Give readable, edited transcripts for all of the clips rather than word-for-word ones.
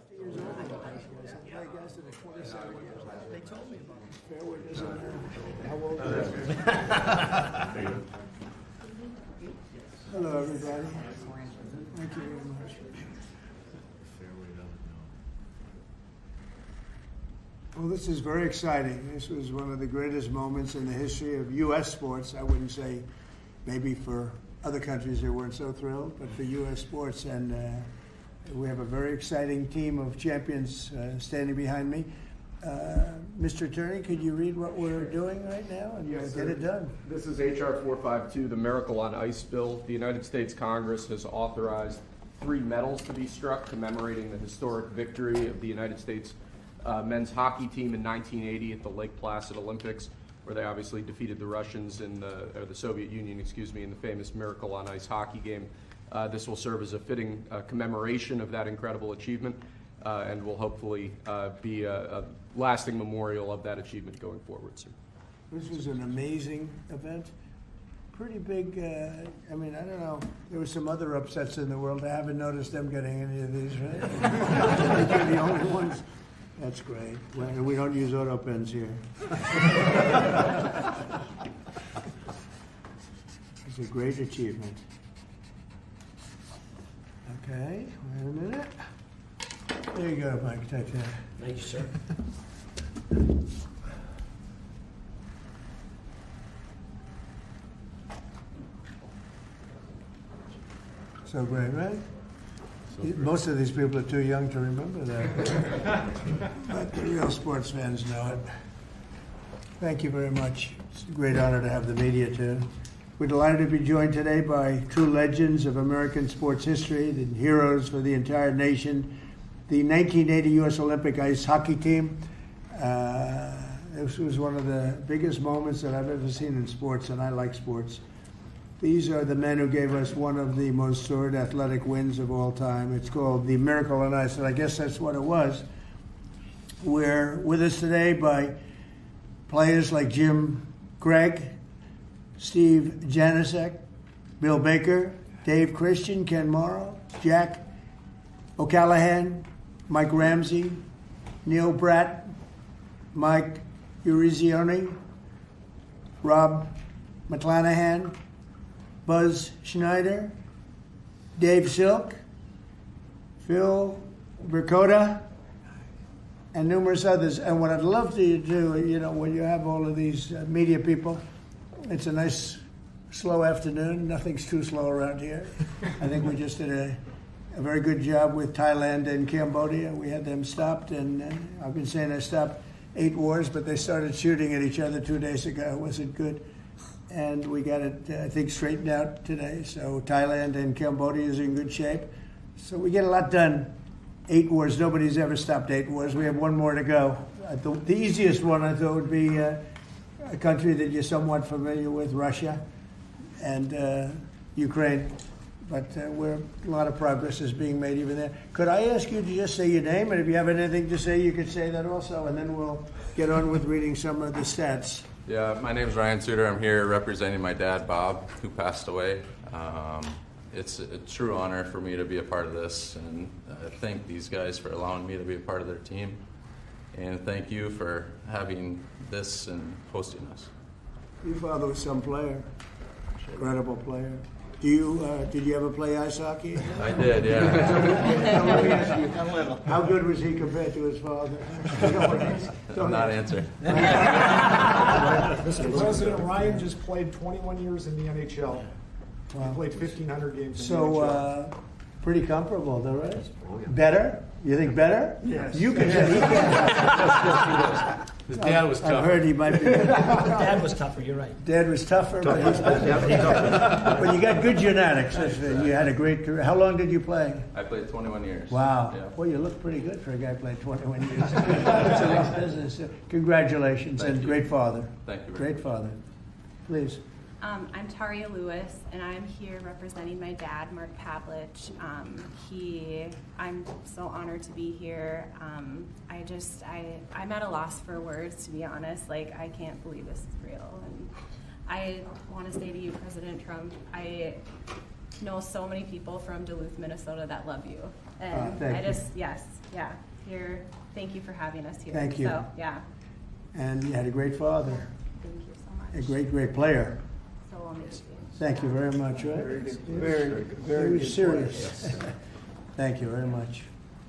50 years old. I guess in 27 years. They told me about it. Fairway doesn't matter. How old are you? Hello, everybody. Thank you very much. Well, this is very exciting. This was one of the greatest moments in the history of U.S. sports. I wouldn't say maybe for other countries they weren't so thrilled, but for U.S. sports. And we have a very exciting team of champions standing behind me. Mr. Attorney, could you read what we're doing right now and get it done? This is H.R. 452, the Miracle on Ice bill. The United States Congress has authorized 3 medals to be struck commemorating the historic victory of the United States men's hockey team in 1980 at the Lake Placid Olympics, where they obviously defeated the Russians or the Soviet Union, in the famous Miracle on Ice hockey game. This will serve as a fitting commemoration of that incredible achievement and will hopefully be a lasting memorial of that achievement going forward, sir. This was an amazing event. Pretty big, I mean, I don't know. There were some other upsets in the world. I haven't noticed them getting any of these, right? I think you're the only ones. That's great. Well, we don't use auto pens here. It's a great achievement. Okay, wait a minute. There you go, Mike. Take that. Thank you, sir. So great, right? Most of these people are too young to remember that. But the real sports fans know it. Thank you very much. It's a great honor to have the media, too. We're delighted to be joined today by true legends of American sports history, the heroes for the entire nation, the 1980 U.S. Olympic ice hockey team. This was one of the biggest moments that I've ever seen in sports, and I like sports. These are the men who gave us one of the most storied athletic wins of all time. It's called the Miracle on Ice, and I guess that's what it was. We're with us today by players like Jim Gregg, Steve Janicek, Bill Baker, Dave Christian, Ken Morrow, Jack O'Callahan, Mike Ramsey, Neil Bratt, Mike Urizioni, Rob McClanahan, Buzz Schneider, Dave Silk, Phil Bercoda, and numerous others. And what I'd love to do, when you have all of these media people, it's a nice, slow afternoon. Nothing's too slow around here. I think we just did a very good job with Thailand and Cambodia. We had them stopped, and I've been saying I stopped 8 wars, but they started shooting at each other 2 days ago. It wasn't good. And we got it, I think, straightened out today. So Thailand and Cambodia is in good shape. So we get a lot done. 8 wars. Nobody's ever stopped 8 wars. We have 1 more to go. The easiest one, I thought, would be a country that you're somewhat familiar with, Russia and Ukraine. But a lot of progress is being made even there. Could I ask you to just say your name? And if you have anything to say, you could say that also. And then we'll get on with reading some of the stats. Yeah, my name is Ryan Suter. I'm here representing my dad, Bob, who passed away. It's a true honor for me to be a part of this, and thank these guys for allowing me to be a part of their team. And thank you for having this and hosting us. Your father was some player, incredible player. Did you ever play ice hockey? I did, yeah. Let me ask you, how good was he compared to his father? I'm not answering. Mr. President, Ryan just played 21 years in the NHL. Wow. He played 1,500 games in the So, NHL. pretty comparable, though, right? Better? You think better? Yes. You can say he can. His dad was tougher. I've heard he might be better. Dad was tougher, you're right. Dad was tougher, but he's better. But you got good genetics. You had a great career. How long did you play? I played 21 years. Wow. Yeah. Well, you look pretty good for a guy who played 21 years. It's a rough business. Congratulations, Thank and you. great father. Thank you very Great much. father. Please. I'm Taria Lewis, and I'm here representing my dad, Mark Pavlich. I'm so honored to be here. I'm at a loss for words, to be honest. Like, I can't believe this is real. And I want to say to you, President Trump, I know so many people from Duluth, Minnesota that love you. And thank I you. just, yes, yeah, here, thank you for having us here. Thank you. So, yeah, And you had a great father, thank you so a much. great, great player. So amazing. Thank you very much, right? Very serious. Thank you very much.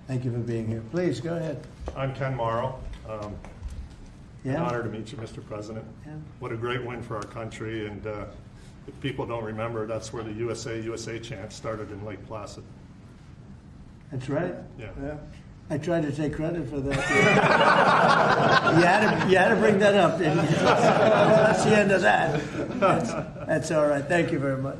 Thank you for being here. Please, go ahead. I'm Ken Morrow. An Yeah? honor to meet you, Mr. President. Yeah. What a great win for our country, and if people don't remember, that's where the USA chant started in Lake Placid. That's right. Yeah. I tried to take credit for that. you had to bring that up, didn't you? Well, that's the end of that. That's all right. Thank you very much.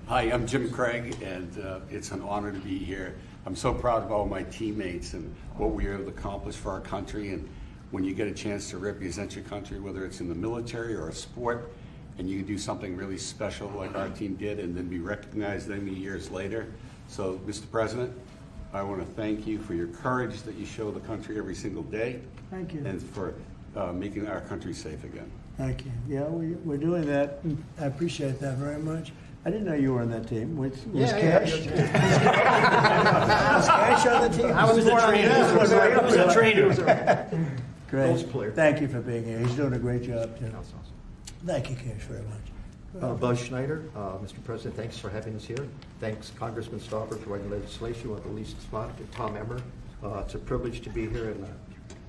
Hi, I'm Jim Craig, and it's an honor to be here. I'm so proud of all my teammates and what we were able to accomplish for our country. And when you get a chance to represent your country, whether it's in the military or a sport, and you do something really special like our team did and then be recognized many years later. So, Mr. President, I want to thank you for your courage that you show the country every single day. Thank you. And for making our country safe again. Thank you. Yeah, we're doing that. I appreciate that very much. I didn't know you were on that team. Was Cash? Was Cash on the team? I was the trainer. I was the trainer. Great. Thank you for being here. He's doing a great job, too. Thank you, Cash, very much. Buzz Schneider, Mr. President, thanks for having us here. Thanks, Congressman Stauber, for writing legislation with the least spot, and Tom Emmer. It's a privilege to be here, and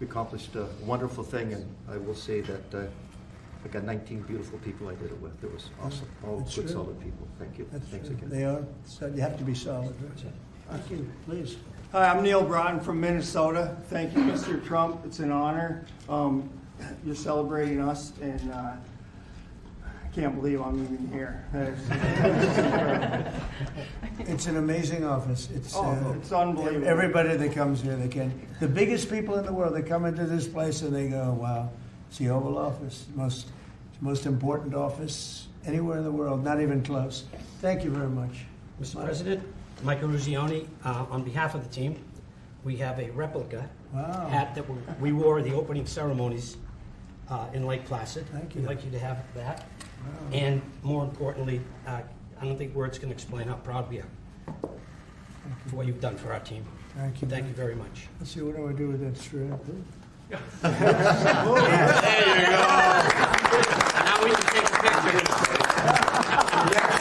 we accomplished a wonderful thing, and I will say that I got 19 beautiful people I did it with. It was awesome. All That's good, true. solid people. Thank you. Thanks again. They are. So you have to be solid. Right? Thank you. Please. Hi, I'm Neil Broughton from Minnesota. Thank you, Mr. Trump. It's an honor. You're celebrating us, and I can't believe I'm even here. It's an amazing office. It's unbelievable. Everybody that comes here, they can. The biggest people in the world, they come into this place and they go, wow, it's the Oval Office, most important office anywhere in the world, not even close. Thank you very much. Mr. President, Michael Ruzioni, on behalf of the team, we have a replica hat that we wore at the opening ceremonies in Lake Placid. Thank you. We'd like you to have that. Wow. And more importantly, I don't think words can explain how proud we are for what you've done for our team. Thank you. Thank you very much. Let's see, what do I do with that strap? There you go. Now we can take a picture. Yes,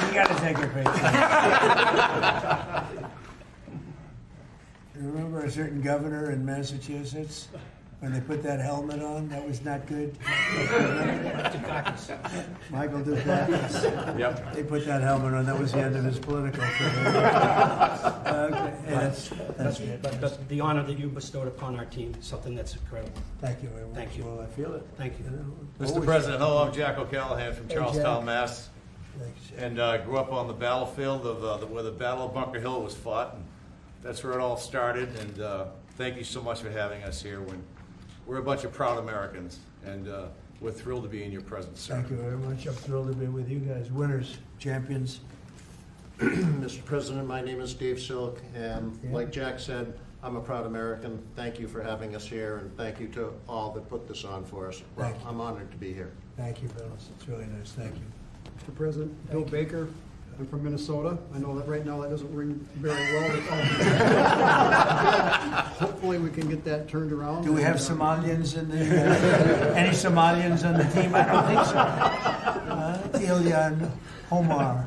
you got to take a picture. You remember a certain governor in Massachusetts when they put that helmet on? That was not good. Michael Dukakis. Yep. They put that helmet on. That was the end of his political career. Okay, that's good. But the honor that you bestowed upon our team is something that's incredible. Thank you very much. Thank you. Well, I feel it. Thank you. Mr. President, hello, I'm Jack O'Callahan from Hey, Charlestown, Jack. Mass. Thanks. And grew up on the battlefield of where the Battle of Bunker Hill was fought. And that's where it all started. And thank you so much for having us here. We're a bunch of proud Americans, and we're thrilled to be in your presence, sir. Thank you very much. I'm thrilled to be with you guys. Winners, champions. Mr. President, my name is Dave Silk, and Yeah. like Jack said, I'm a proud American. Thank you for having us here, and thank you to all that put this on for us. Well, Thank you. I'm honored to be here. Thank you, Bill. It's really nice. Thank you. Mr. President, Bill Baker. I'm from Minnesota. I know that right now that doesn't ring very well. Hopefully we can get that turned around. Do we have Somalians in the, any Somalians on the team? I don't think so. Ilya and Omar.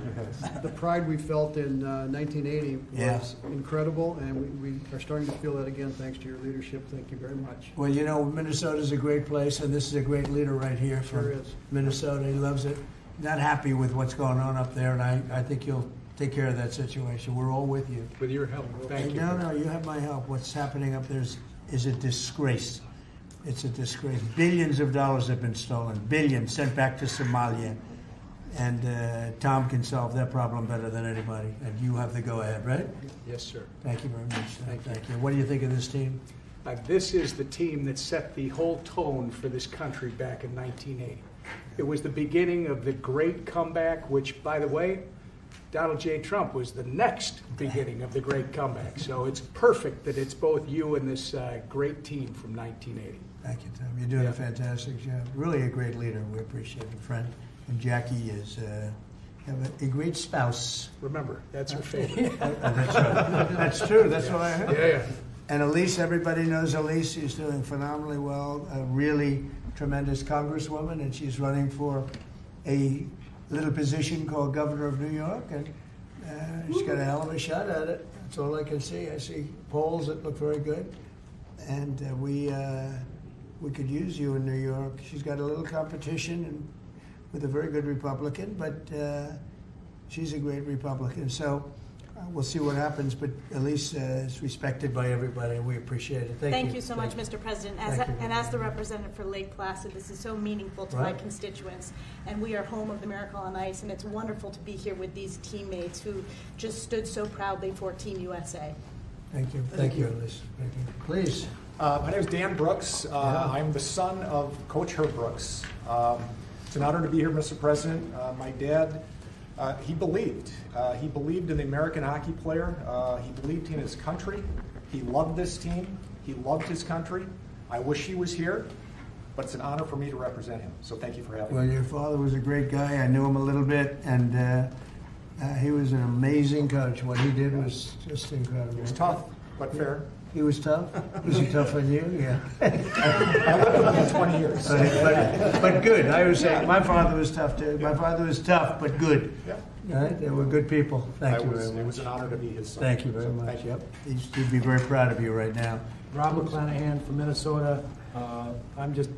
The pride we felt in 1980 was Yeah. incredible, and we are starting to feel that again thanks to your leadership. Thank you very much. Well, you know, Minnesota's a great place, and this is a great leader right here from Sure is. Minnesota. He loves it. Not happy with what's going on up there, and I think you'll take care of that situation. We're all with you. With your help, thank you. No, you have my help. What's happening up there is a disgrace. It's a disgrace. Billions of dollars have been stolen. Billions sent back to Somalia. And Tom can solve that problem better than anybody. And you have the go-ahead, right? Yes, sir. Thank you very much. Thank you. What do you think of this team? This is the team that set the whole tone for this country back in 1980. It was the beginning of the great comeback, which, by the way, Donald J. Trump was the next beginning of the great comeback. So it's perfect that it's both you and this great team from 1980. Thank you, Tom. You're doing a fantastic job. Really a great leader. We appreciate it, friend. And Jackie is have a great spouse. Remember, that's her favorite. That's right. That's true. That's what I heard. Yeah. And Elise, everybody knows Elise. She's doing phenomenally well. A really tremendous congresswoman, and she's running for a little position called Governor of New York, and she's got a hell of a shot at it. That's all I can see. I see polls that look very good, and we could use you in New York. She's got a little competition and with a very good Republican, but she's a great Republican. So we'll see what happens, but Elise is respected by everybody, and we appreciate it. Thank you so much, Mr. President. As the representative for Lake Placid, this is so meaningful to my constituents, and we are home of the Miracle on Ice, and it's wonderful to be here with these teammates who just stood so proudly for Team USA. Thank you. Thank you, Elise. Thank you. Please. My name is Dan Brooks. I'm the son of Coach Herb Brooks. It's an honor to be here, Mr. President. My dad, he believed in the American hockey player. He believed in his country. He loved this team. He loved his country. I wish he was here, but it's an honor for me to represent him. So thank you for having me. Well, your father was a great guy. I knew him a little bit, and he was an amazing coach. What he did was just incredible. He was tough, but fair. He was tough? Was he tough on you? Yeah. I lived with him for 20 years. But good. I was saying, my father was tough too. My father was tough, but good. Yeah. Right? They were good people. Thank you very much. It was an honor to be his son. Thank you very much. Yep. He'd be very proud of you right now. Rob McClanahan from Minnesota. I'm just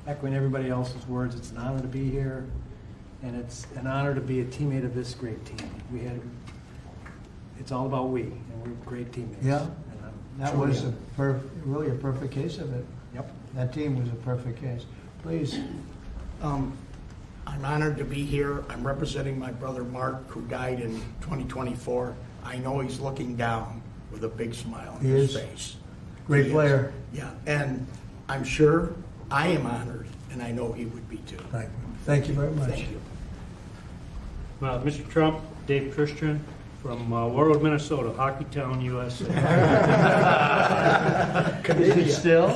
echoing everybody else's words. It's an honor to be here, and it's an honor to be a teammate of this great team. It's all about we, and we're great teammates. Yeah. That was really a perfect case of it. Yep. That team was a perfect case. Please. I'm honored to be here. I'm representing my brother Mark, who died in 2024. I know he's looking down with a big smile on his face. Great player. Yeah, and I'm sure I am honored, and I know he would be too. Thank you. Thank you very much. Thank you. Mr. Trump, Dave Christian from Warwood, Minnesota, Hockeytown, USA. Is it still?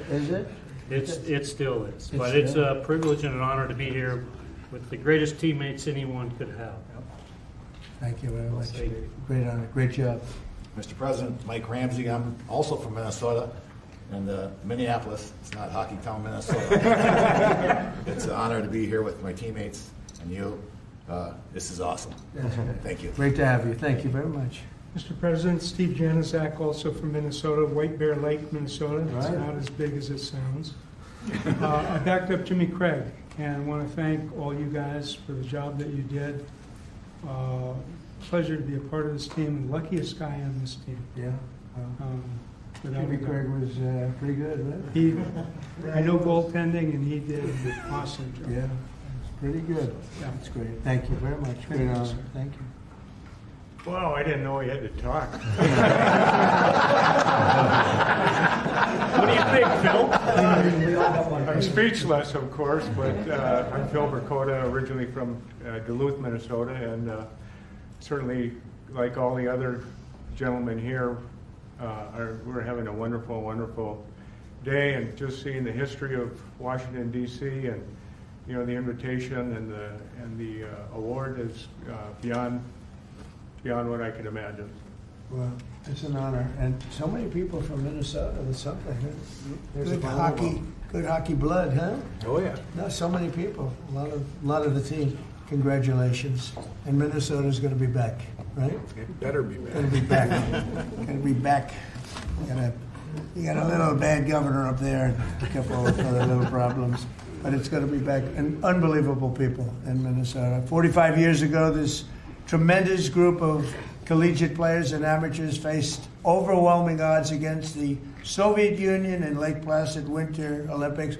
Is it? It still is. But it's a privilege and an honor to be here with the greatest teammates anyone could have. Thank you very much. Great honor. Great job. Mr. President, Mike Ramsey. I'm also from Minnesota and Minneapolis. It's not Hockeytown, Minnesota. It's an honor to be here with my teammates and you. This is awesome. Thank you. Great to have you. Thank you very much. Mr. President, Steve Janaszak, also from Minnesota, White Bear Lake, Minnesota. It's Right. not as big as it sounds. I backed up Jimmy Craig, and I want to thank all you guys for the job that you did. Pleasure to be a part of this team, and luckiest guy on this team. Yeah. Jimmy Craig was pretty good, right? I know goaltending, and he did an awesome job. Yeah. Pretty good. Yeah. That's great. Thank you very much. Great honor. Thank you. Wow, I didn't know he had to talk. What do you think, Phil? I'm speechless, of course, but I'm Phil Burkota, originally from Duluth, Minnesota, and certainly, like all the other gentlemen here, we're having a wonderful, wonderful day, and just seeing the history of Washington, D.C., and you know, the invitation and the award is beyond what I can imagine. Well, it's an honor, and so many people from Minnesota with something. Good hockey blood, huh? Oh yeah. No, so many people. A lot of the team. Congratulations, and Minnesota's going to be back, right? It better be back. Going to be back. Going to be back. You got a little bad governor up there, a couple of other little problems. But it's going to be back. And unbelievable people in Minnesota. 45 years ago, this tremendous group of collegiate players and amateurs faced overwhelming odds against the Soviet Union in Lake Placid Winter Olympics.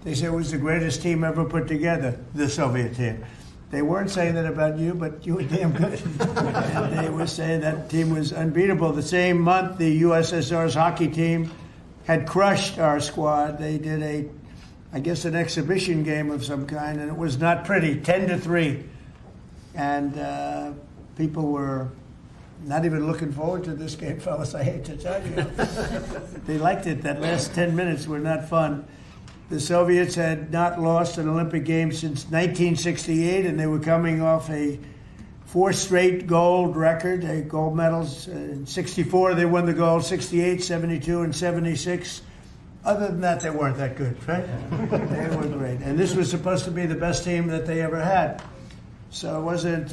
They said it was the greatest team ever put together, the Soviet team. They weren't saying that about you, but you were damn good. And they were saying that team was unbeatable. The same month, the USSR's hockey team had crushed our squad. They did I guess an exhibition game of some kind, and it was not pretty, 10-3. And people were not even looking forward to this game, fellas, I hate to tell you. They liked it. That last 10 minutes were not fun. The Soviets had not lost an Olympic game since 1968, and they were coming off a 4 straight gold record, gold medals. In 64, they won the gold, 68, 72, and 76. Other than that, they weren't that good, right? They were great. And this was supposed to be the best team that they ever had. So I wasn't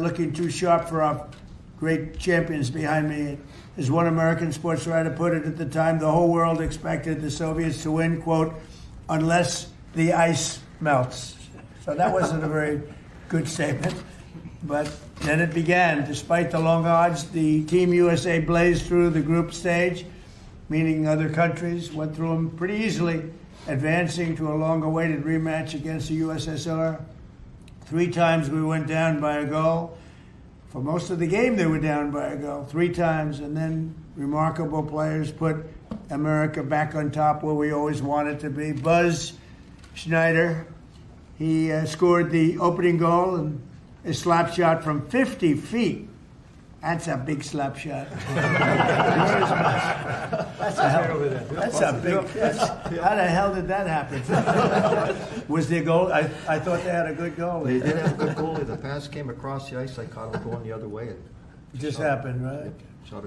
looking too sharp for our great champions behind me. As one American sports writer put it at the time, the whole world expected the Soviets to win, quote, unless the ice melts. So that wasn't a very good statement. But then it began. Despite the long odds, the Team USA blazed through the group stage, meaning other countries went through them pretty easily, advancing to a long-awaited rematch against the USSR. 3 times we went down by a goal. For most of the game, they were down by a goal 3 times, and then remarkable players put America back on top where we always wanted to be. Buzz Schneider, he scored the opening goal and a slap shot from 50 feet. That's a big slap shot. That's a big. How the hell did that happen? Was there goal? I thought they had a good goal. They did have a good goalie. The pass came across the ice. I caught him going the other way. It just happened, right?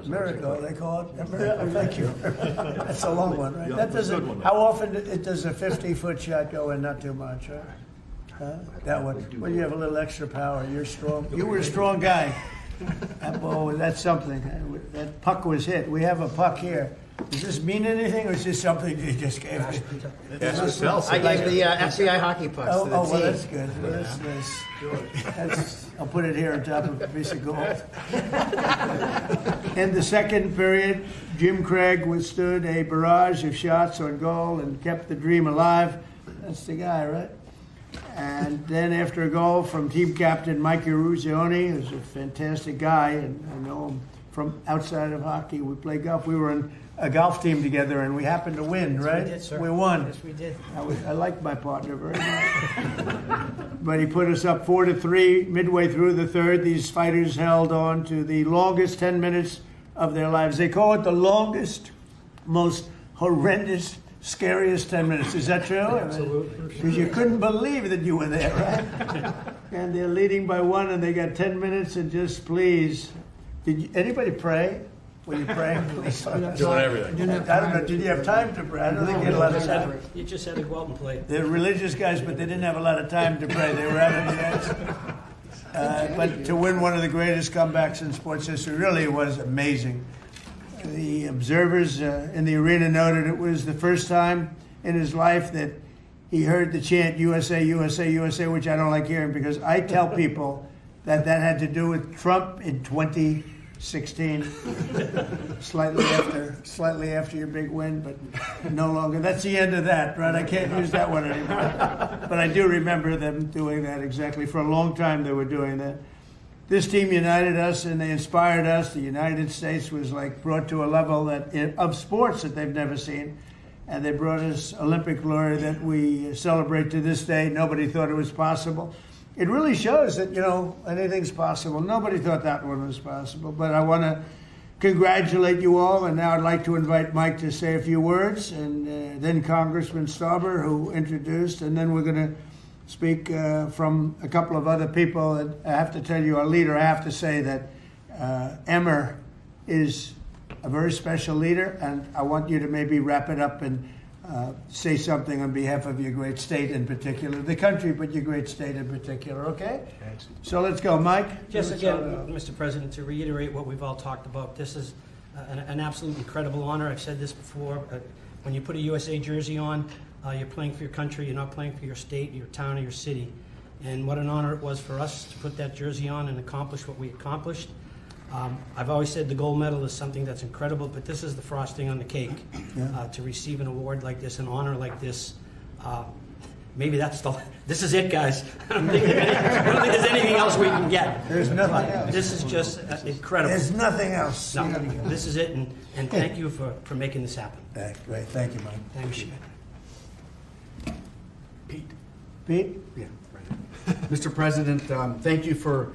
Miracle, they call it. Miracle. Thank you. That's a long one, right? Yeah, That doesn't. one, How often does a 50-foot shot go in? Not too much, right? That one. Well, you have a little extra power. You're strong. You were a strong guy. That ball, that's something. That puck was hit. We have a puck here. Does this mean anything, or is this something you just gave me? I gave the FBI hockey pucks to the well, team. that's good. Well, I'll put it here on top of a piece of gold. In the second period, Jim Craig withstood a barrage of shots on goal and kept the dream alive. That's the guy, right? And then after a goal from team captain Mike Eruzione, who's a fantastic guy, and I know him from outside of hockey. We played golf. We were in a golf team together, and we happened to win, Yes, right? we did, sir. We won. Yes, we did. I liked my partner very much. But he put us up 4-3 midway through the third. These fighters held on to the longest 10 minutes of their lives. They call it the longest, most horrendous, scariest 10 minutes. Is that true? Absolutely. Because you couldn't believe that you were there, right? And they're leading by 1, and they got 10 minutes, and just please. Anybody pray? Were you praying? Doing everything. I don't know. Did you have time to pray? I don't think you had a lot of time. You just had to go out and play. They're religious guys, but they didn't have a lot of time to pray. They were out of the ice. But to win one of the greatest comebacks in sports history really was amazing. The observers in the arena noted it was the first time in his life that he heard the chant USA, USA, USA, which I don't like hearing because I tell people that had to do with Trump in 2016, slightly after your big win, but no longer. That's the end of that, right? I can't use that one anymore. But I do remember them doing that exactly. For a long time they were doing that. This team united us and they inspired us. The United States was like brought to a level of sports that they've never seen. And they brought us Olympic glory that we celebrate to this day. Nobody thought it was possible. It really shows that, anything's possible. Nobody thought that one was possible. But I want to congratulate you all. And now I'd like to invite Mike to say a few words. And then Congressman Stauber, who introduced. And then we're going to speak from a couple of other people. And I have to tell you, our leader, I have to say that Emmer is a very special leader. And I want you to maybe wrap it up and say something on behalf of your great state in particular, the country, but your great state in particular, okay? Thanks. So let's go, Mike. Just again, Mr. President, to reiterate what we've all talked about, this is an absolute incredible honor. I've said this before. When you put a USA jersey on, you're playing for your country. You're not playing for your state, your town, or your city. And what an honor it was for us to put that jersey on and accomplish what we accomplished. I've always said the gold medal is something that's incredible, but this is the frosting on the cake. To receive an award like this, an honor like this, maybe this is it, guys. I don't think there's anything else we can get. There's nothing else. This is just incredible. There's nothing else. No, this is it, and thank you for making this happen. Great, thank you, Mike. Thank you. Pete? Yeah, right. Mr. President, thank you for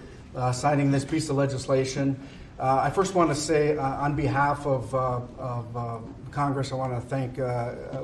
signing this piece of legislation. I first want to say on behalf of Congress, I want to thank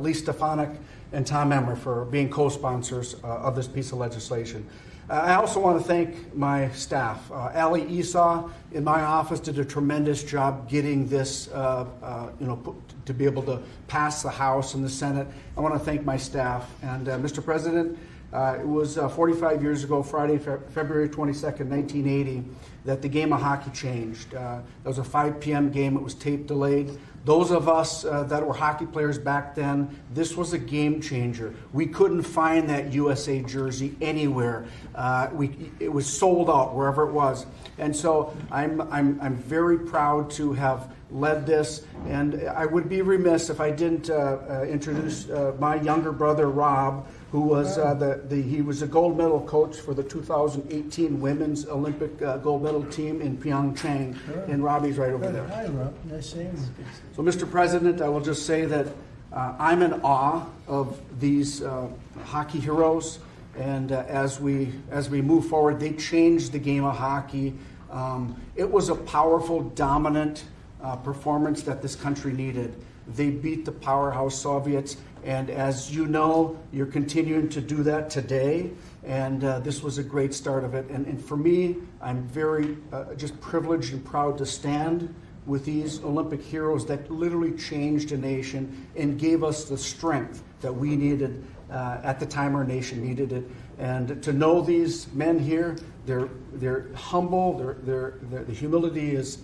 Lee Stefanik and Tom Emmer for being co-sponsors of this piece of legislation. I also want to thank my staff. Ali Esau in my office did a tremendous job getting this, to be able to pass the House and the Senate. I want to thank my staff. And Mr. President, it was 45 years ago, Friday, February 22nd, 1980, that the game of hockey changed. That was a 5 p.m. game. It was tape delayed. Those of us that were hockey players back then, this was a game changer. We couldn't find that USA jersey anywhere. It was sold out wherever it was. And so I'm very proud to have led this. And I would be remiss if I didn't introduce my younger brother, Rob, who was he was a gold medal coach for the 2018 Women's Olympic Gold Medal team in Pyeongchang. Sure. And Robbie's right over there. Hi, Rob. Nice seeing you. So, Mr. President, I will just say that I'm in awe of these hockey heroes, and as we move forward, they changed the game of hockey. It was a powerful, dominant performance that this country needed. They beat the powerhouse Soviets, and as you know, you're continuing to do that today, and this was a great start of it. And for me, I'm very just privileged and proud to stand with these Olympic heroes that literally changed a nation and gave us the strength that we needed at the time our nation needed it. And to know these men here, they're humble, the humility is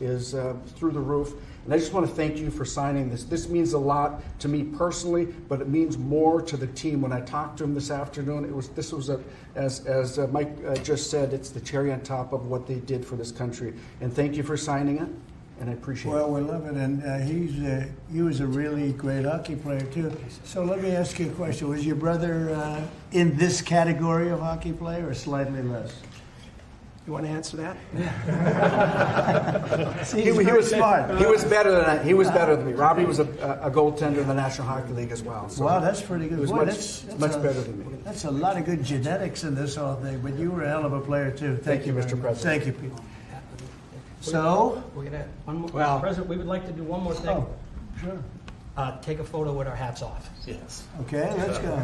through the roof. And I just want to thank you for signing this. This means a lot to me personally, but it means more to the team. When I talked to him this afternoon, as Mike just said, it's the cherry on top of what they did for this country. And thank you for signing it, and I appreciate it. Well, we love it, and he was a really great hockey player too. So let me ask you a question: was your brother in this category of hockey player, or slightly less? You want to answer that? See, he was smart. He was better than I. He was better than me. Robbie was a goaltender in the National Hockey League as well. So wow, that's pretty good. He was Boy, much better than me. That's a lot of good genetics in this whole thing. But you were a hell of a player too. Thank you, Mr. President. Thank you, Pete. So we're gonna one more. Well, President, we would like to do one more thing. Oh, sure. Take a photo with our hats off. Yes. Okay, let's go.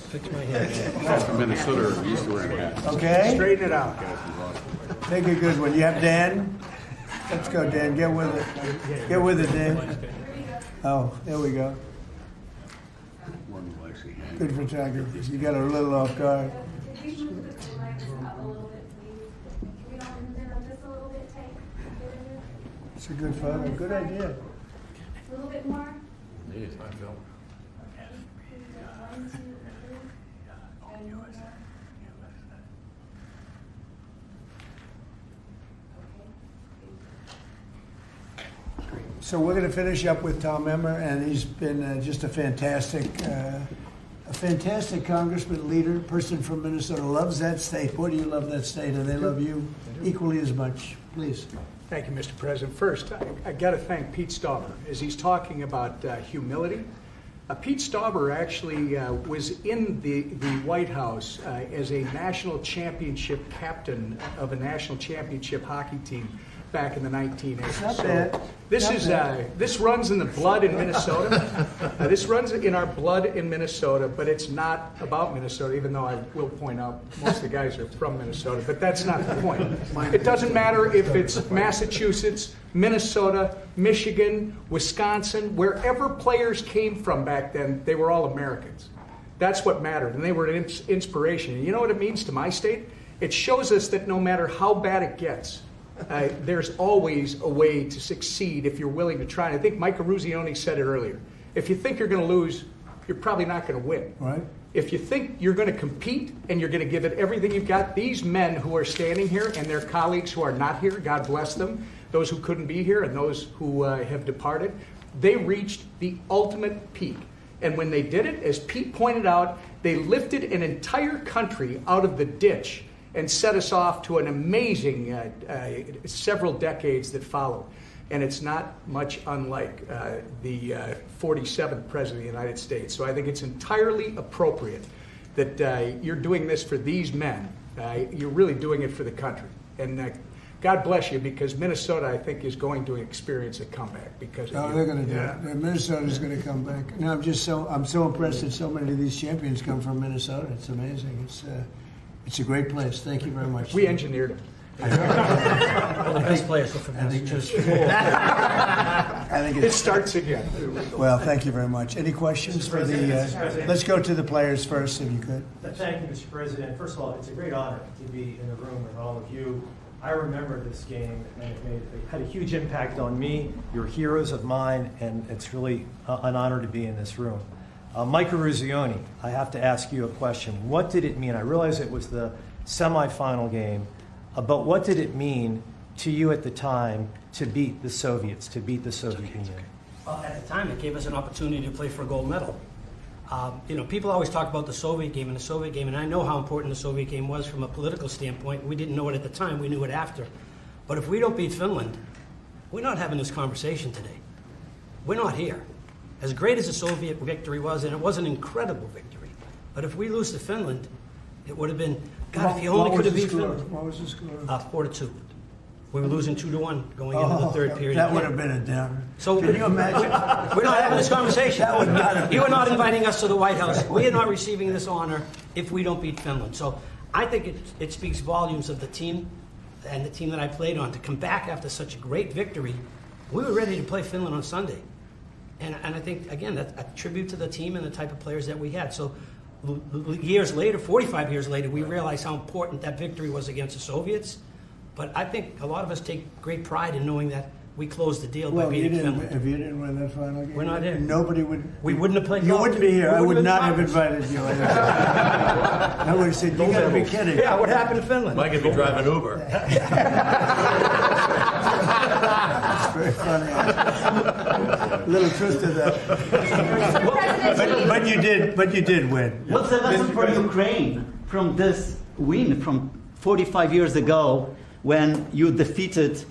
Fix my hair. From Minnesota are used to wearing hats. Okay. Straighten it out. Take a good one. You have Dan? Let's go, Dan. Get with it. Get with it, Dan. Oh, there we go. Good photography. You got a little off guard. It's a good photo. Good idea. A little bit more. It's my film. So we're going to finish up with Tom Emmer, and he's been just a fantastic congressman, leader, person from Minnesota. Loves that state. Boy, do you love that state, and they love you equally as much. Please. Thank you, Mr. President. First, I got to thank Pete Stauber as he's talking about humility. Pete Stauber actually was in the White House as a national championship captain of a national championship hockey team back in the 1980s. Not bad. This runs in the blood in Minnesota. This runs in our blood in Minnesota, but it's not about Minnesota, even though I will point out most of the guys are from Minnesota, but that's not the point. It doesn't matter if it's Massachusetts, Minnesota, Michigan, Wisconsin, wherever players came from back then, they were all Americans. That's what mattered, and they were an inspiration. And you know what it means to my state? It shows us that no matter how bad it gets, there's always a way to succeed if you're willing to try. And I think Mike Eruzione said it earlier. If you think you're going to lose, you're probably not going to win. Right. If you think you're going to compete and you're going to give it everything you've got, these men who are standing here and their colleagues who are not here, God bless them, those who couldn't be here and those who have departed, they reached the ultimate peak. And when they did it, as Pete pointed out, they lifted an entire country out of the ditch and set us off to an amazing several decades that followed. And it's not much unlike the 47th President of the United States. So I think it's entirely appropriate that you're doing this for these men. You're really doing it for the country. And God bless you, because Minnesota, I think, is going to experience a comeback because of Oh, you. they're going to do it. Minnesota's going to come back. No, I'm so impressed that so many of these champions come from Minnesota. It's amazing. It's a great place. Thank you very much. We engineered it. Well, the best players are from Massachusetts. I think It starts again. Well, thank you very much. Any questions for the? Let's go to the players first, if you could. Thank you, Mr. President. First of all, it's a great honor to be in the room with all of you. I remember this game, and it had a huge impact on me. You're heroes of mine, and it's really an honor to be in this room. Mike Eruzione, I have to ask you a question. What did it mean? I realize it was the semifinal game, but what did it mean to you at the time to beat the Soviets, to beat the Soviet Union? Well, at the time, it gave us an opportunity to play for a gold medal. People always talk about the Soviet game, and I know how important the Soviet game was from a political standpoint. We didn't know it at the time, we knew it after. But if we don't beat Finland, we're not having this conversation today. We're not here. As great as the Soviet victory was, and it was an incredible victory, but if we lose to Finland, it would have been, God, if you only could have beat Finland. What was the score? 4-2. We were losing 2-1 going into the third period. That would have been a downer. So can you imagine? We're not having this conversation. That would not have You are not inviting us to the White House. We are not receiving this honor if we don't beat Finland. So I think it speaks volumes of the team and the team that I played on to come back after such a great victory. We were ready to play Finland on Sunday. And I think, again, that's a tribute to the team and the type of players that we had. So years later, 45 years later, we realize how important that victory was against the Soviets. But I think a lot of us take great pride in knowing that we closed the deal by beating Finland. If you didn't win that final game, We're not here. Nobody would. We wouldn't have played You golf. wouldn't be here. I We would would've not been have invited you. I would have said, "You got to be kidding." Yeah, what happened to Finland? Mike could be driving Uber. That's very funny. A little truth to that. But you did win. What's the lesson for Ukraine from this win from 45 years ago when you defeated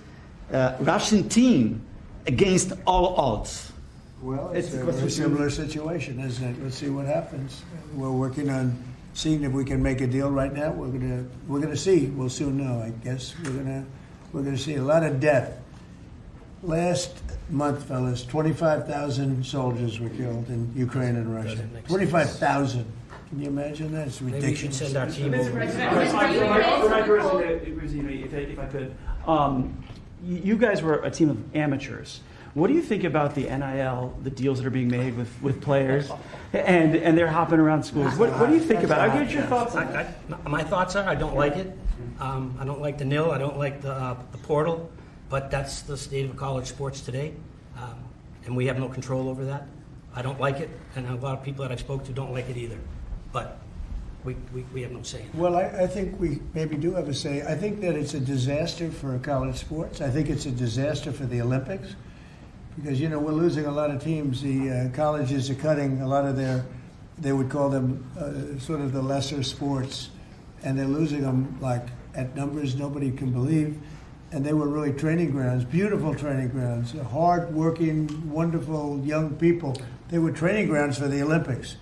Russian team against all odds? Well, it's a very similar situation, isn't it? Let's see what happens. We're working on seeing if we can make a deal right now. We're gonna see. We'll soon know, I guess. We're gonna see a lot of death. Last month, fellas, 25,000 soldiers were killed in Ukraine and Russia. 25,000. Can you imagine that? It's ridiculous. Maybe we should send our team over. If I could, you guys were a team of amateurs. What do you think about the NIL, the deals that are being made with players, and they're hopping around schools? What do you think about it? I'll get your thoughts on that. My thoughts are, I don't like it. I don't like the nil. I don't like the portal. But that's the state of college sports today, and we have no control over that. I don't like it, and a lot of people that I've spoke to don't like it either. But we have no say in it. Well, I think we maybe do have a say. I think that it's a disaster for college sports. I think it's a disaster for the Olympics because, we're losing a lot of teams. The colleges are cutting a lot of they would call them sort of the lesser sports, and they're losing them like at numbers nobody can believe. And they were really training grounds, beautiful training grounds, hard-working, wonderful young people. They were training grounds for the Olympics.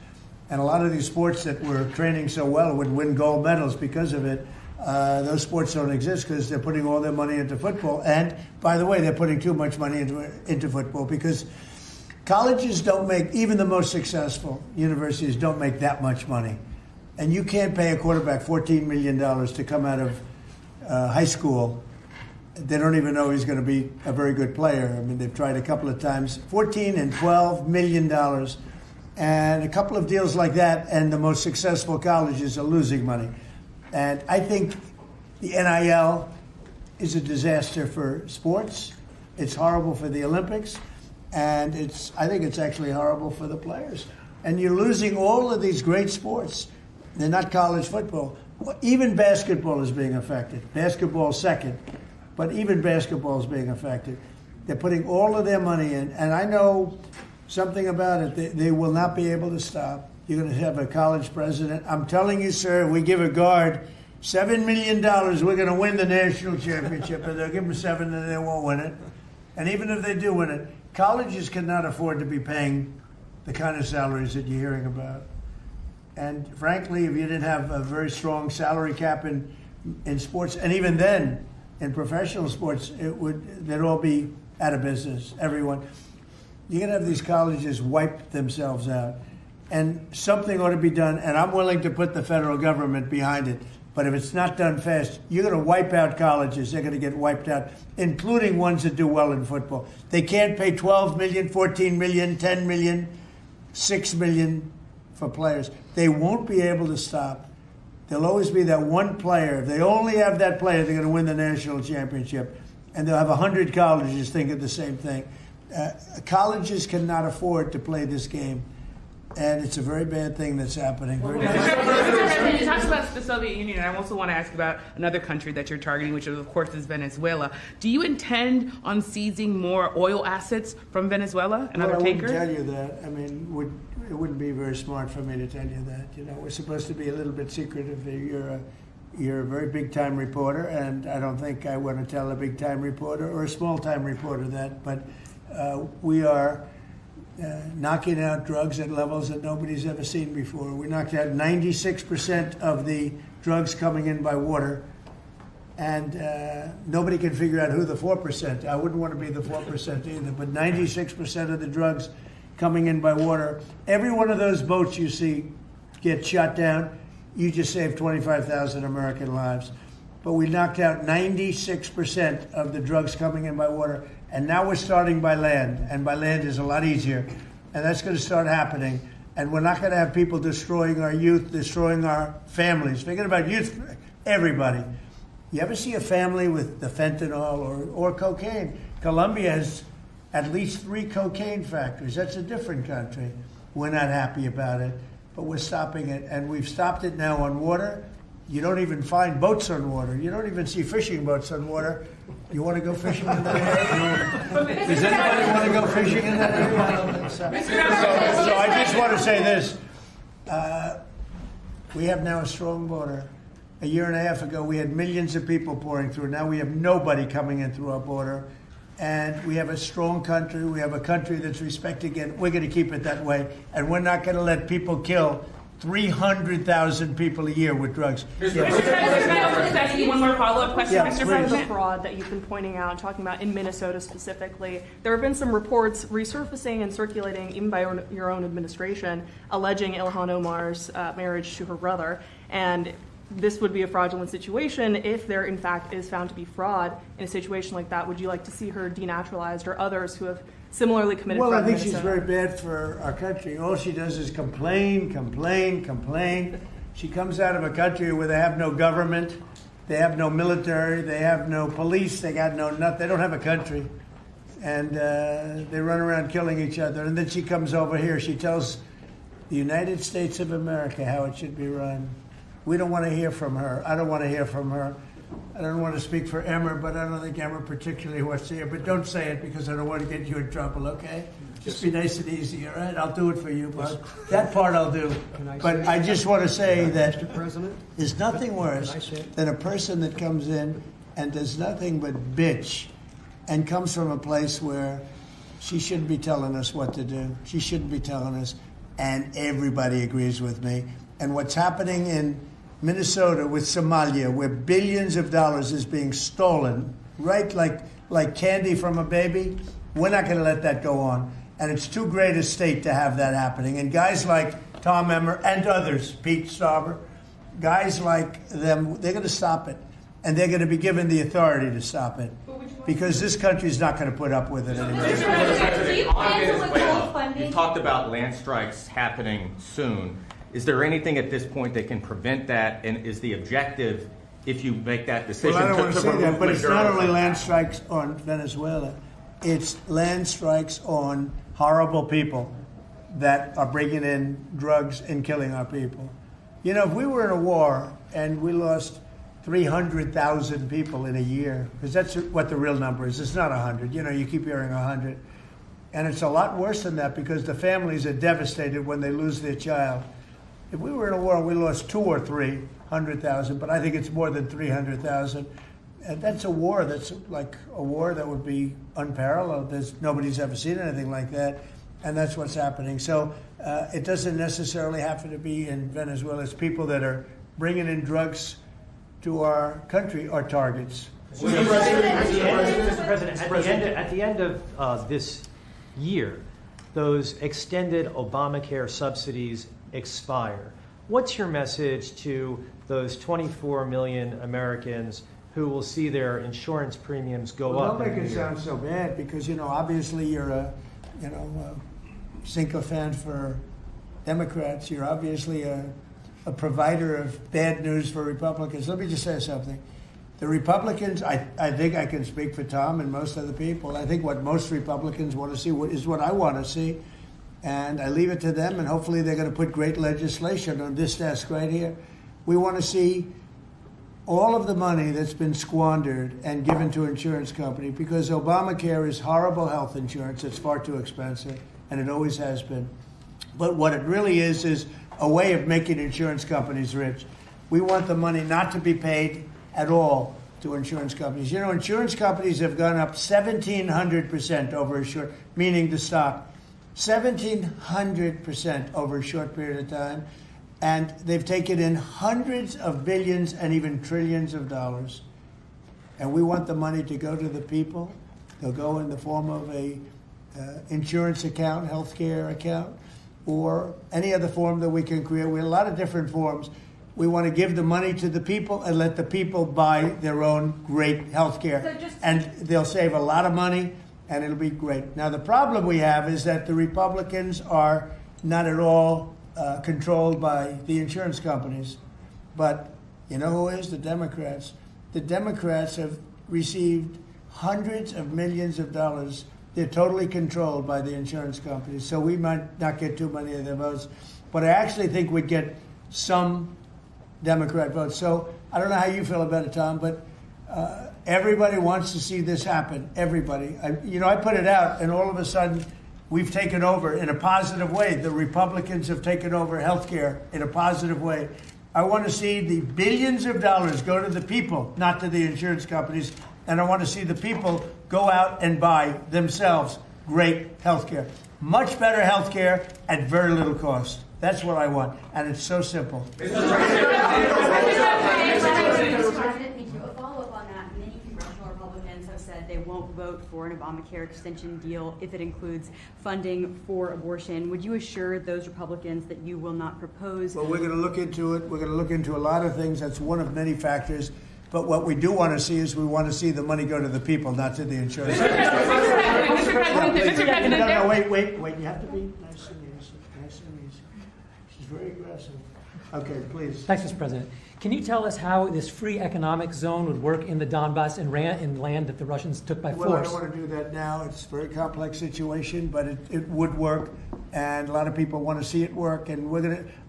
And a lot of these sports that were training so well would win gold medals because of it. Those sports don't exist because they're putting all their money into football. And, by the way, they're putting too much money into football because colleges don't make, even the most successful universities don't make that much money. And you can't pay a quarterback $14 million to come out of high school. They don't even know he's going to be a very good player. I mean, they've tried a couple of times. $14 and $12 million. And a couple of deals like that, and the most successful colleges are losing money. And I think the NIL is a disaster for sports. It's horrible for the Olympics. And I think it's actually horrible for the players. And you're losing all of these great sports. They're not college football. Even basketball is being affected. Basketball second. But even basketball is being affected. They're putting all of their money in. And I know something about it. They will not be able to stop. You're going to have a college president. I'm telling you, sir, we give a guard $7 million. We're going to win the national championship. And they'll give them $7 and they won't win it. And even if they do win it, colleges cannot afford to be paying the kind of salaries that you're hearing about. And frankly, if you didn't have a very strong salary cap in sports, and even then, in professional sports, they'd all be out of business, everyone. You're going to have these colleges wipe themselves out. And something ought to be done, and I'm willing to put the federal government behind it. But if it's not done fast, you're going to wipe out colleges. They're going to get wiped out, including ones that do well in football. They can't pay $12 million, $14 million, $10 million, $6 million for players. They won't be able to stop. There'll always be that one player. If they only have that player, they're going to win the national championship. And they'll have 100 colleges thinking the same thing. Colleges cannot afford to play this game. And it's a very bad thing that's happening. Mr. President, you talked about the Soviet Union, and I also want to ask about another country that you're targeting, which of course is Venezuela. Do you intend on seizing more oil assets from Venezuela and other takers? I wouldn't tell you that. I mean, it wouldn't be very smart for me to tell you that. You know, we're supposed to be a little bit secretive. You're a very big-time reporter, and I don't think I want to tell a big-time reporter or a small-time reporter that. But we are knocking out drugs at levels that nobody's ever seen before. We knocked out 96% of the drugs coming in by water, and nobody can figure out who the 4%. I wouldn't want to be the 4% either, but 96% of the drugs coming in by water. Every one of those boats you see get shot down, you just saved 25,000 American lives. But we knocked out 96% of the drugs coming in by water. And now we're starting by land, and by land is a lot easier. And that's going to start happening. And we're not going to have people destroying our youth, destroying our families. Forget about youth, everybody. You ever see a family with the fentanyl or cocaine? Colombia has at least 3 cocaine factories. That's a different country. We're not happy about it, but we're stopping it. And we've stopped it now on water. You don't even find boats on water. You don't even see fishing boats on water. You want to go fishing in that area? Does anybody want to go fishing in that area? So I just want to say this. We have now a strong border. A year and a half ago, we had millions of people pouring through. Now we have nobody coming in through our border. And we have a strong country. We have a country that's respected, and we're going to keep it that way. And we're not going to let people kill 300,000 people a year with drugs. Mr. President, can I also just ask you one more follow-up question, Yeah, Mr. please. President? The fraud that you've been pointing out, talking about in Minnesota specifically. There have been some reports resurfacing and circulating, even by your own administration, alleging Ilhan Omar's marriage to her brother. And this would be a fraudulent situation if there, in fact, is found to be fraud. In a situation like that, would you like to see her denaturalized or others who have similarly committed fraud? Well, I think in she's Minnesota? very bad for our country. All she does is complain, complain, complain. She comes out of a country where they have no government, they have no military, they have no police, they got no nothing. They don't have a country. And they run around killing each other. And then she comes over here. She tells the United States of America how it should be run. We don't want to hear from her. I don't want to hear from her. I don't want to speak for Emmer, but I don't think Emmer particularly wants to hear. But don't say it because I don't want to get you in trouble, okay? Just be nice and easy, all right? I'll do it for you, but that part I'll do. But I just want to say that there's nothing worse than a person that comes in and does nothing but bitch and comes from a place where she shouldn't be telling us what to do. She shouldn't be telling us, and everybody agrees with me. And what's happening in Minnesota with Somalia, where billions of dollars is being stolen, right, like candy from a baby, we're not going to let that go on. And it's too great a state to have that happening. And guys like Tom Emmer and others, Pete Stauber, guys like them, they're going to stop it. And they're going to be given the authority to stop it. Because this country's not going to put up with it anymore. On Venezuela, you talked about land strikes happening soon. Is there anything at this point that can prevent that? And is the objective, if you make that decision, well, I don't want to say that, but it's not only land land strikes on Venezuela. It's land strikes on horrible people that are bringing in drugs and killing our people. You know, if we were in a war and we lost 300,000 people in a year, because that's what the real number is. It's not 100. You know, you keep hearing 100. And it's a lot worse than that because the families are devastated when they lose their child. If we were in a war and we lost 200,000 or 300,000, but I think it's more than 300,000, and that's a war that's like a war that would be unparalleled. Nobody's ever seen anything like that, and that's what's happening. So it doesn't necessarily have to be in Venezuela. It's people that are bringing in drugs to our country are targets. Mr. President, at the end of this year, those extended Obamacare subsidies expire. What's your message to those 24 million Americans who will see their insurance premiums go up? Don't make it sound so bad, because obviously you're a sycophant for Democrats. You're obviously a provider of bad news for Republicans. Let me just say something. The Republicans, I think I can speak for Tom and most other people. I think what most Republicans want to see is what I want to see. And I leave it to them, and hopefully they're going to put great legislation on this desk right here. We want to see all of the money that's been squandered and given to insurance companies, because Obamacare is horrible health insurance. It's far too expensive, and it always has been. But what it really is a way of making insurance companies rich. We want the money not to be paid at all to insurance companies. Insurance companies have gone up 1,700% over a short, meaning the stock, 1,700% over a short period of time. And they've taken in hundreds of billions and even trillions of dollars. And we want the money to go to the people. They'll go in the form of a insurance account, healthcare account, or any other form that we can create. We have a lot of different forms. We want to give the money to the people and let the people buy their own great health care. And they'll save a lot of money, and it'll be great. Now, the problem we have is that the Republicans are not at all controlled by the insurance companies. But you know who is? The Democrats. The Democrats have received hundreds of millions of dollars. They're totally controlled by the insurance companies. So we might not get too many of their votes. But I actually think we'd get some Democrat votes. So I don't know how you feel about it, Tom, but everybody wants to see this happen. Everybody. I put it out, and all of a sudden, we've taken over in a positive way. The Republicans have taken over health care in a positive way. I want to see the billions of dollars go to the people, not to the insurance companies. And I want to see the people go out and buy themselves great health care. Much better health care at very little cost. That's what I want. And it's so simple. Mr. President, thank you. A follow-up on that. Many congressional Republicans have said they won't vote for an Obamacare extension deal if it includes funding for abortion. Would you assure those Republicans that you will not propose? Well, we're going to look into it. We're going to look into a lot of things. That's one of many factors. But what we do want to see is we want to see the money go to the people, not to the insurance companies. No, wait. You have to be nice and easy. Nice and easy. She's very aggressive. Okay, please. Thanks, Mr. President. Can you tell us how this free economic zone would work in the Donbass and in land that the Russians took by force? Well, I don't want to do that now. It's a very complex situation, but it would work, and a lot of people want to see it work. And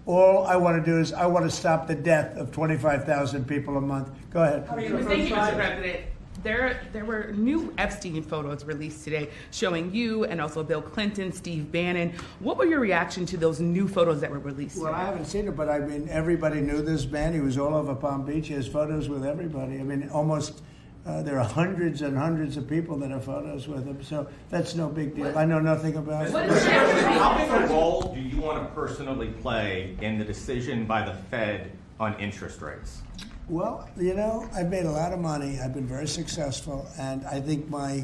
all I want to do is I want to stop the death of 25,000 people a month. Go ahead. Thank you, Mr. President. There were new Epstein photos released today showing you and also Bill Clinton, Steve Bannon. What were your reaction to those new photos that were released Well, today? I haven't seen it, but everybody knew this man. He was all over Palm Beach. He has photos with everybody. Almost there are hundreds and hundreds of people that have photos with him. So that's no big deal. I know nothing about it. How big a role do you want to personally play in the decision by the Fed on interest rates? Well, I've made a lot of money. I've been very successful, and I think my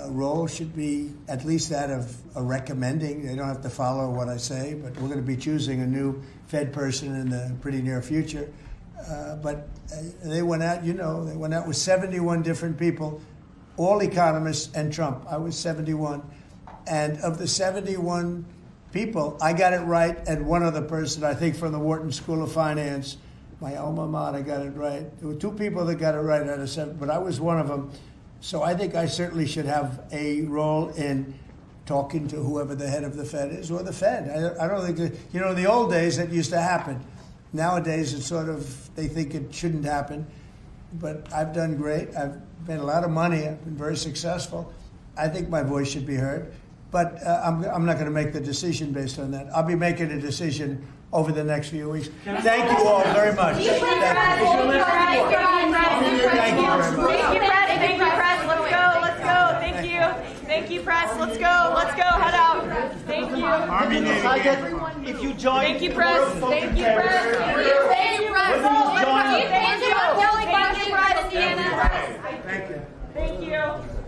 role should be at least that of recommending. They don't have to follow what I say, but we're going to be choosing a new Fed person in the pretty near future. But they went out, they went out with 71 different people, all economists and Trump. I was 71. And of the 71 people, I got it right, and one other person, I think from the Wharton School of Finance, my alma mater, got it right. There were two people that got it right out of 7, but I was one of them. So I think I certainly should have a role in talking to whoever the head of the Fed is, or the Fed. I don't think in the old days that used to happen. Nowadays it's sort of, they think it shouldn't happen. But I've done great. I've made a lot of money. I've been very successful. I think my voice should be heard. But I'm not going to make the decision based on that. I'll be making a decision over the next few weeks. Thank you all very much. Thank you, Brett. Thank you, press. Let's go. Thank you. Thank you, press. Let's go. Head out. Thank you. If you join, Thank you, press. Thank you, press. Thank you, press. Thank you, press. Thank you, press. Thank you. Thank you.